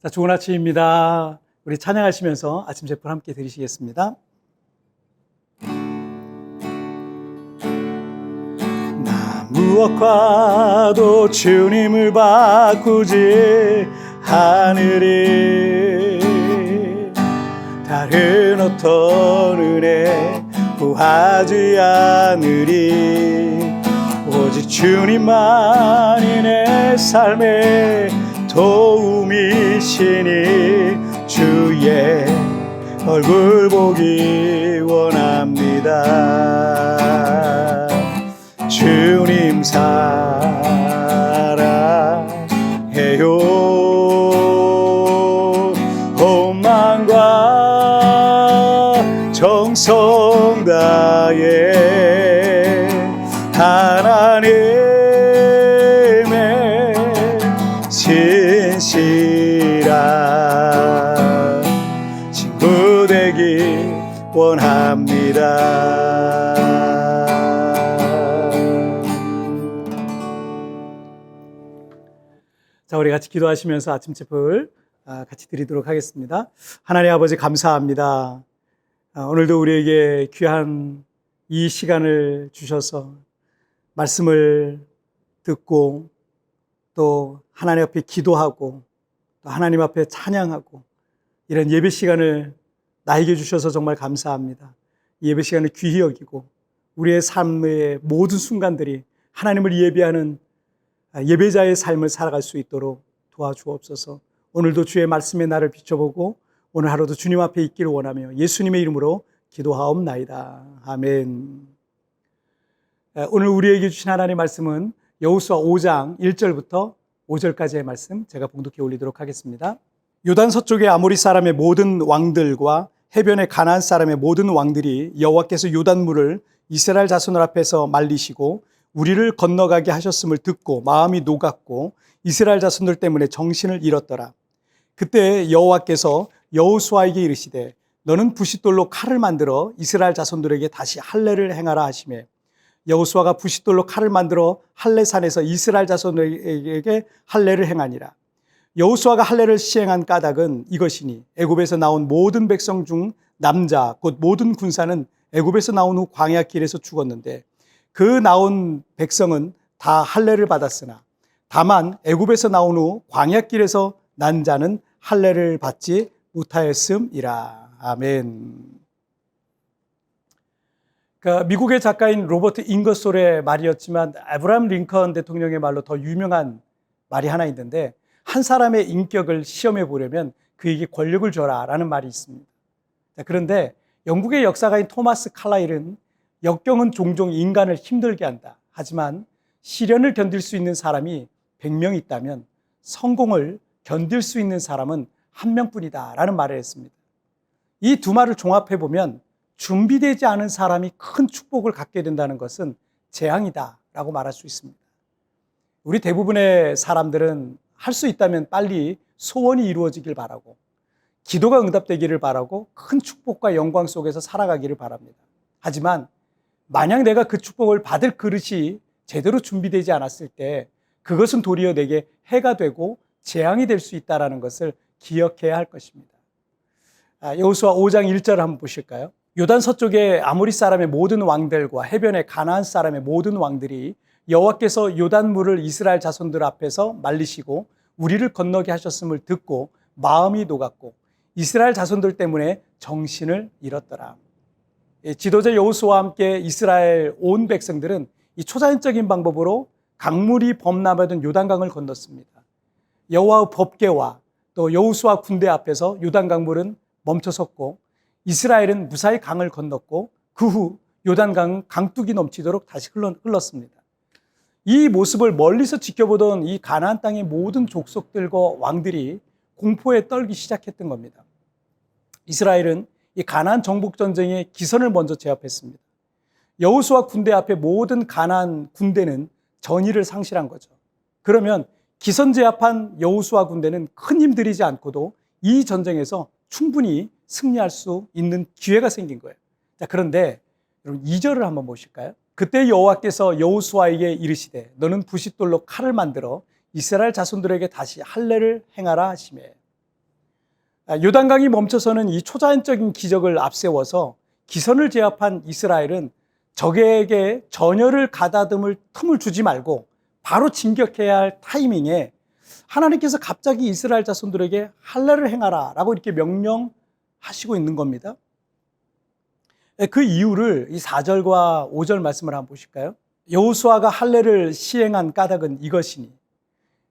자, 좋은 아침입니다. 우리 찬양하시면서 아침 제풀 함께 드리시겠습니다. 나 무엇과도 주님을 바꾸지 않으리. 다른 어떤 은혜 구하지 않으리. 오직 주님만이 내 삶의 도움이시니 주의 얼굴 보기 원합니다. 주님 사랑해요. 온 마음과 정성 다해 하나님의 신실한 친구 되기 원합니다. 자, 우리 같이 기도하시면서 아침 제풀 같이 드리도록 하겠습니다. 하나님 아버지 감사합니다. 오늘도 우리에게 귀한 이 시간을 주셔서 말씀을 듣고 또 하나님 앞에 기도하고 또 하나님 앞에 찬양하고 이런 예배 시간을 나에게 주셔서 정말 감사합니다. 이 예배 시간을 귀히 여기고 우리의 삶의 모든 순간들이 하나님을 예배하는 예배자의 삶을 살아갈 수 있도록 도와주옵소서. 오늘도 주의 말씀의 날을 비춰보고 오늘 하루도 주님 앞에 있기를 원하며 예수님의 이름으로 기도하옵나이다. 아멘. 오늘 우리에게 주신 하나님의 말씀은 여호수아 5장 1절부터 5절까지의 말씀 제가 봉독해 올리도록 하겠습니다. 요단 서쪽의 아모리 사람의 모든 왕들과 해변의 가나안 사람의 모든 왕들이 여호와께서 요단물을 이스라엘 자손들 앞에서 말리시고 우리를 건너가게 하셨음을 듣고 마음이 녹았고 이스라엘 자손들 때문에 정신을 잃었더라. 그때 여호와께서 여호수아에게 이르시되 너는 부싯돌로 칼을 만들어 이스라엘 자손들에게 다시 할례를 행하라 하시매 여호수아가 부싯돌로 칼을 만들어 할례산에서 이스라엘 자손들에게 할례를 행하니라. 여호수아가 할례를 시행한 까닭은 이것이니 애굽에서 나온 모든 백성 중 남자 곧 모든 군사는 애굽에서 나온 후 광야 길에서 죽었는데 그 나온 백성은 다 할례를 받았으나 다만 애굽에서 나온 후 광야 길에서 난 자는 할례를 받지 못하였음이라. 아멘. 그러니까 미국의 작가인 로버트 잉거솔의 말이었지만 아브라함 링컨 대통령의 말로 더 유명한 말이 하나 있는데 한 사람의 인격을 시험해 보려면 그에게 권력을 줘라 라는 말이 있습니다. 그런데 영국의 역사가인 토마스 칼라일은 역경은 종종 인간을 힘들게 한다. 하지만 시련을 견딜 수 있는 사람이 100명 있다면 성공을 견딜 수 있는 사람은 한 명뿐이다 라는 말을 했습니다. 이 두 말을 종합해 보면 준비되지 않은 사람이 큰 축복을 갖게 된다는 것은 재앙이다 라고 말할 수 있습니다. 우리 대부분의 사람들은 할 수 있다면 빨리 소원이 이루어지길 바라고 기도가 응답되기를 바라고 큰 축복과 영광 속에서 살아가기를 바랍니다. 하지만 만약 내가 그 축복을 받을 그릇이 제대로 준비되지 않았을 때 그것은 도리어 내게 해가 되고 재앙이 될 수 있다는 것을 기억해야 할 것입니다. 여호수아 5장 1절을 한번 보실까요? 요단 서쪽의 아모리 사람의 모든 왕들과 해변의 가나안 사람의 모든 왕들이 여호와께서 요단물을 이스라엘 자손들 앞에서 말리시고 우리를 건너게 하셨음을 듣고 마음이 녹았고 이스라엘 자손들 때문에 정신을 잃었더라. 지도자 여호수아와 함께 이스라엘 온 백성들은 이 초자연적인 방법으로 강물이 범람하던 요단강을 건넜습니다. 여호와의 법궤와 또 여호수아 군대 앞에서 요단강물은 멈춰섰고 이스라엘은 무사히 강을 건넜고 그 후 요단강은 강둑이 넘치도록 다시 흘렀습니다. 이 모습을 멀리서 지켜보던 이 가나안 땅의 모든 족속들과 왕들이 공포에 떨기 시작했던 겁니다. 이스라엘은 이 가나안 정복 전쟁의 기선을 먼저 제압했습니다. 여호수아 군대 앞에 모든 가나안 군대는 전의를 상실한 거죠. 그러면 기선 제압한 여호수아 군대는 큰 힘 들이지 않고도 이 전쟁에서 충분히 승리할 수 있는 기회가 생긴 거예요. 자, 그런데 여러분 2절을 한번 보실까요? 그때 여호와께서 여호수아에게 이르시되 너는 부싯돌로 칼을 만들어 이스라엘 자손들에게 다시 할례를 행하라 하시매. 요단강이 멈춰서는 이 초자연적인 기적을 앞세워서 기선을 제압한 이스라엘은 적에게 전열을 가다듬을 틈을 주지 말고 바로 진격해야 할 타이밍에 하나님께서 갑자기 이스라엘 자손들에게 할례를 행하라 라고 이렇게 명령하시고 있는 겁니다. 그 이유를 이 4절과 5절 말씀을 한번 보실까요? 여호수아가 할례를 시행한 까닭은 이것이니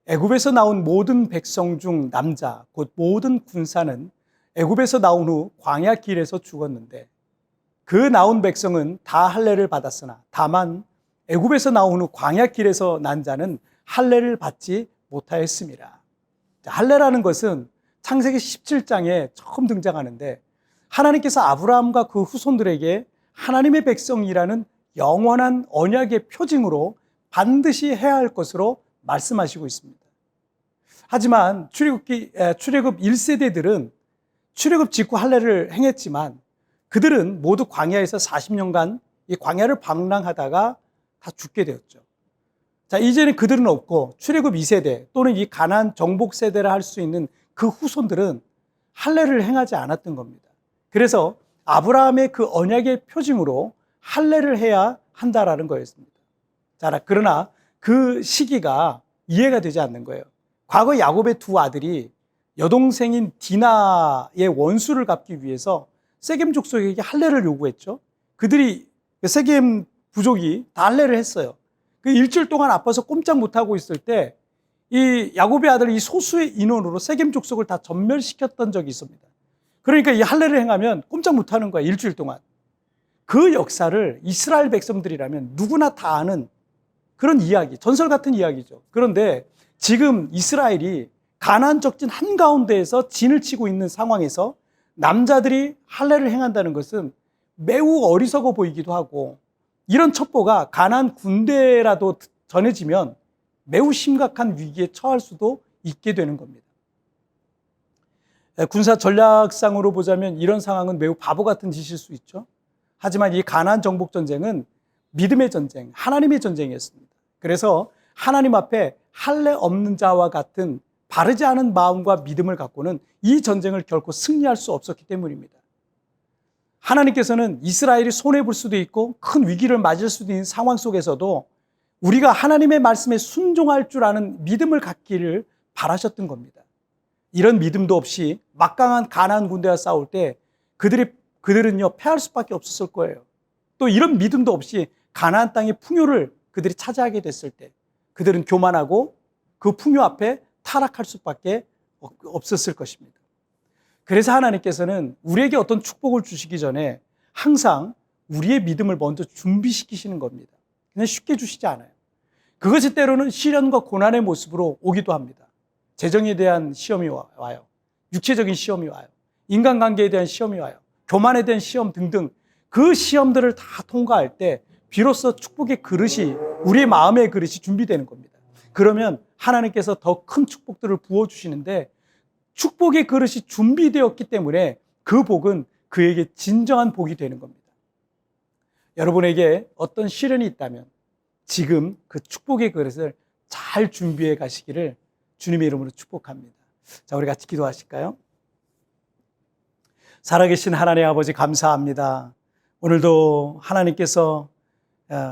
애굽에서 나온 모든 백성 중 남자 곧 모든 군사는 애굽에서 나온 후 광야 길에서 죽었는데 그 나온 백성은 다 할례를 받았으나 다만 애굽에서 나온 후 광야 길에서 난 자는 할례를 받지 못하였습니다. 할례라는 것은 창세기 17장에 처음 등장하는데 하나님께서 아브라함과 그 후손들에게 하나님의 백성이라는 영원한 언약의 표징으로 반드시 해야 할 것으로 말씀하시고 있습니다. 하지만 출애굽 1세대들은 출애굽 직후 할례를 행했지만 그들은 모두 광야에서 40년간 이 광야를 방랑하다가 다 죽게 되었죠. 자, 이제는 그들은 없고 출애굽 2세대 또는 이 가나안 정복 세대라 할 수 있는 그 후손들은 할례를 행하지 않았던 겁니다. 그래서 아브라함의 그 언약의 표징으로 할례를 해야 한다라는 거였습니다. 자, 그러나 그 시기가 이해가 되지 않는 거예요. 과거 야곱의 두 아들이 여동생인 디나의 원수를 갚기 위해서 세겜 족속에게 할례를 요구했죠. 그들이 세겜 부족이 다 할례를 했어요. 그 일주일 동안 아파서 꼼짝 못하고 있을 때 이 야곱의 아들 이 소수의 인원으로 세겜 족속을 다 전멸시켰던 적이 있습니다. 그러니까 이 할례를 행하면 꼼짝 못하는 거야, 일주일 동안. 그 역사를 이스라엘 백성들이라면 누구나 다 아는 그런 이야기, 전설 같은 이야기죠. 그런데 지금 이스라엘이 가나안 적진 한가운데에서 진을 치고 있는 상황에서 남자들이 할례를 행한다는 것은 매우 어리석어 보이기도 하고 이런 첩보가 가나안 군대라도 전해지면 매우 심각한 위기에 처할 수도 있게 되는 겁니다. 군사 전략상으로 보자면 이런 상황은 매우 바보 같은 짓일 수 있죠. 하지만 이 가나안 정복 전쟁은 믿음의 전쟁, 하나님의 전쟁이었습니다. 그래서 하나님 앞에 할례 없는 자와 같은 바르지 않은 마음과 믿음을 갖고는 이 전쟁을 결코 승리할 수 없었기 때문입니다. 하나님께서는 이스라엘이 손해볼 수도 있고 큰 위기를 맞을 수도 있는 상황 속에서도 우리가 하나님의 말씀에 순종할 줄 아는 믿음을 갖기를 바라셨던 겁니다. 이런 믿음도 없이 막강한 가나안 군대와 싸울 때 그들은요 패할 수밖에 없었을 거예요. 또 이런 믿음도 없이 가나안 땅의 풍요를 그들이 차지하게 됐을 때 그들은 교만하고 그 풍요 앞에 타락할 수밖에 없었을 것입니다. 그래서 하나님께서는 우리에게 어떤 축복을 주시기 전에 항상 우리의 믿음을 먼저 준비시키시는 겁니다. 그냥 쉽게 주시지 않아요. 그것이 때로는 시련과 고난의 모습으로 오기도 합니다. 재정에 대한 시험이 와요. 육체적인 시험이 와요. 인간관계에 대한 시험이 와요. 교만에 대한 시험 등등 그 시험들을 다 통과할 때 비로소 축복의 그릇이 우리의 마음의 그릇이 준비되는 겁니다. 그러면 하나님께서 더 큰 축복들을 부어주시는데 축복의 그릇이 준비되었기 때문에 그 복은 그에게 진정한 복이 되는 겁니다. 여러분에게 어떤 시련이 있다면 지금 그 축복의 그릇을 잘 준비해 가시기를 주님의 이름으로 축복합니다. 자, 우리 같이 기도하실까요? 살아계신 하나님 아버지 감사합니다. 오늘도 하나님께서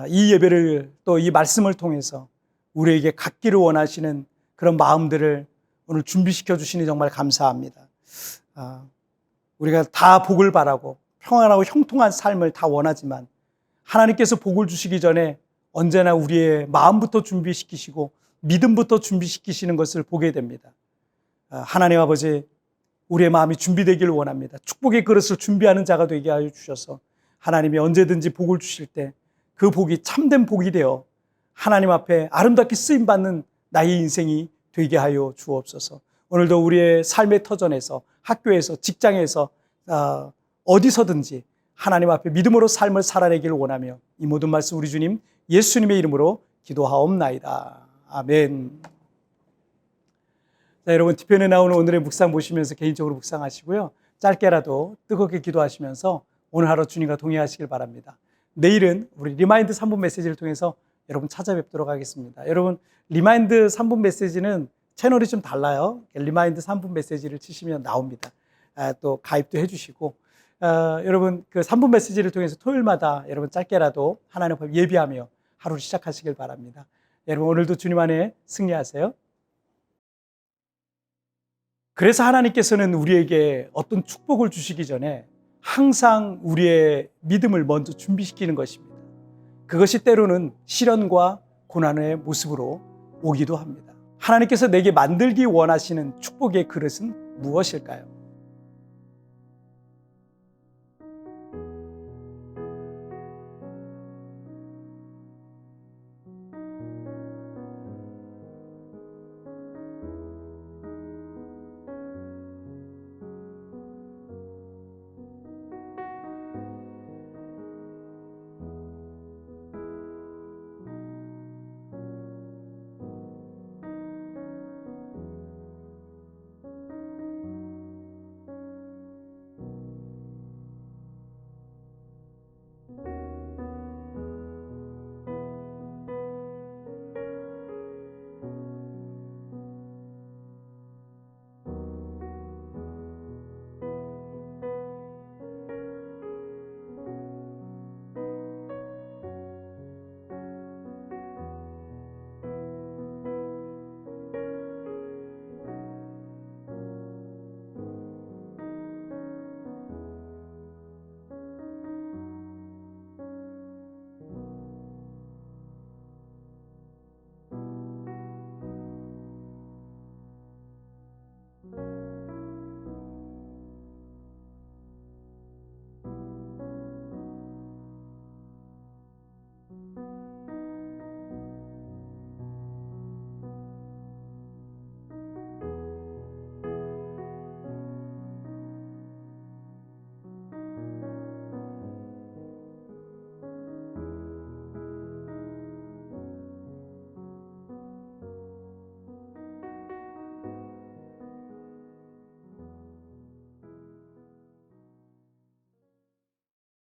이 예배를 또 이 말씀을 통해서 우리에게 갖기를 원하시는 그런 마음들을 오늘 준비시켜 주시니 정말 감사합니다. 우리가 다 복을 바라고 평안하고 형통한 삶을 다 원하지만 하나님께서 복을 주시기 전에 언제나 우리의 마음부터 준비시키시고 믿음부터 준비시키시는 것을 보게 됩니다. 하나님 아버지, 우리의 마음이 준비되기를 원합니다. 축복의 그릇을 준비하는 자가 되게 하여 주셔서 하나님이 언제든지 복을 주실 때 그 복이 참된 복이 되어 하나님 앞에 아름답게 쓰임받는 나의 인생이 되게 하여 주옵소서. 오늘도 우리의 삶의 터전에서 학교에서 직장에서 어디서든지 하나님 앞에 믿음으로 삶을 살아내기를 원하며 이 모든 말씀 우리 주님 예수님의 이름으로 기도하옵나이다. 아멘. 자, 여러분 뒤편에 나오는 오늘의 묵상 보시면서 개인적으로 묵상하시고요. 짧게라도 뜨겁게 기도하시면서 오늘 하루 주님과 동행하시길 바랍니다. 내일은 우리 리마인드 3분 메시지를 통해서 여러분 찾아뵙도록 하겠습니다. 여러분 리마인드 3분 메시지는 채널이 좀 달라요. 리마인드 3분 메시지를 치시면 나옵니다. 또 가입도 해주시고 여러분 그 3분 메시지를 통해서 토요일마다 여러분 짧게라도 하나님 앞에 예비하며 하루를 시작하시길 바랍니다. 여러분 오늘도 주님 안에 승리하세요. 그래서 하나님께서는 우리에게 어떤 축복을 주시기 전에 항상 우리의 믿음을 먼저 준비시키는 것입니다. 그것이 때로는 시련과 고난의 모습으로 오기도 합니다. 하나님께서 내게 만들기 원하시는 축복의 그릇은 무엇일까요?